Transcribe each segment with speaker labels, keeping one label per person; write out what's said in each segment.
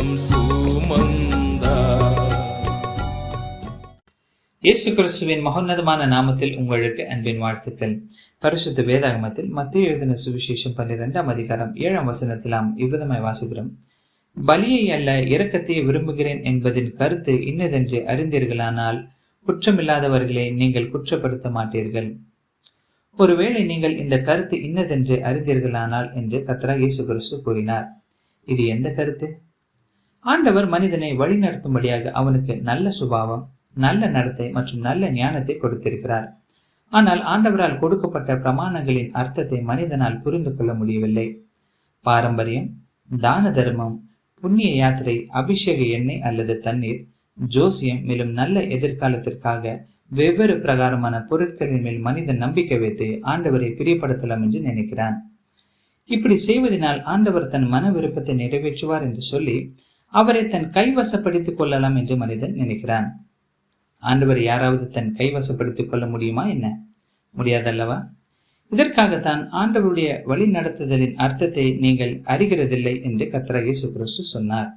Speaker 1: துக்கம் சுமந்தார்.
Speaker 2: இயேசு கிறிஸ்துவின் மகோன்னதமான நாமத்தில் உங்களுக்கு அன்பின் வாழ்த்துக்கள். பரிசுத்த வேதாகமத்தில் மத்தேயு எழுதின சுவிசேஷம் 12ஆம் அதிகாரம் 7ஆம் வசனத்திலாம் இவ்விதமாய் வாசிக்கிறோம். பலியை அல்ல இரக்கத்தையே விரும்புகிறேன் என்பதின் கருத்து இன்னதென்று அறிந்தீர்களானால் குற்றமில்லாதவர்களை நீங்கள் குற்றப்படுத்த மாட்டீர்கள். ஒருவேளை நீங்கள் இந்த கருத்து இன்னதென்று அறிந்தீர்களானால் என்று கர்த்தராகிய இயேசு கிறிஸ்து கூறினார். இது எந்த கருத்து? ஆண்டவர் மனிதனை வழிநடத்தும்படியாக அவனுக்கு நல்ல சுபாவம், நல்ல நடத்தை மற்றும் நல்ல ஞானத்தை கொடுத்திருக்கிறார். ஆனால் ஆண்டவரால் கொடுக்கப்பட்ட பிரமாணங்களின் அர்த்தத்தை மனிதனால் புரிந்து கொள்ள முடியவில்லை. பாரம்பரியம், தான தர்மம், புண்ணிய யாத்திரை, அபிஷேக எண்ணெய் அல்லது தண்ணீர், ஜோசியம் மேலும் நல்ல எதிர்காலத்திற்காக வெவ்வேறு பிரகாரமான பொருட்களின் மேல் மனிதன் நம்பிக்கை வைத்து ஆண்டவரை பிரியப்படுத்தலாம் என்று நினைக்கிறான். இப்படி செய்வதனால் ஆண்டவர் தன் மன விருப்பத்தை நிறைவேற்றுவார் என்று சொல்லி அவரை தன் கைவசப்படுத்திக் கொள்ளலாம் என்று மனிதன் நினைக்கிறான். ஆண்டவர் யாராவது தன் கைவசப்படுத்திக் கொள்ள முடியுமா என்ன? முடியாதல்லவா? இதற்காகத்தான் ஆண்டவருடைய வழி நடத்துதலின் அர்த்தத்தை நீங்கள் அறிகிறதில்லை என்று கர்த்தராகிய இயேசு கிறிஸ்து சொன்னார்.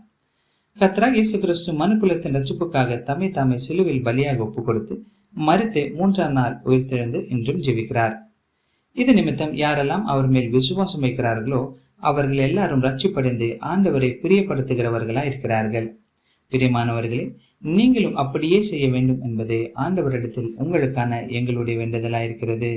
Speaker 2: கர்த்தராகிய இயேசு கிறிஸ்து மனுக்குலத்தின் ரட்சிப்புக்காக தாமே சிலுவையில் பலியாக ஒப்பு கொடுத்து மரித்து 3ஆம் நாள் உயிர்த்தெழுந்து இன்றும் ஜெபிக்கிறார். இது நிமித்தம் யாரெல்லாம் அவர் மேல் விசுவாசம் வைக்கிறார்களோ அவர்கள் எல்லாரும் ரட்சிப்படைந்து ஆண்டவரை பிரியப்படுத்துகிறவர்களாய் இருக்கிறார்கள். பிரியமானவர்களே, நீங்களும் அப்படியே செய்ய வேண்டும் என்பதே ஆண்டவரிடத்தில் உங்களுக்கான எங்களுடைய வேண்டுதலாயிருக்கிறது.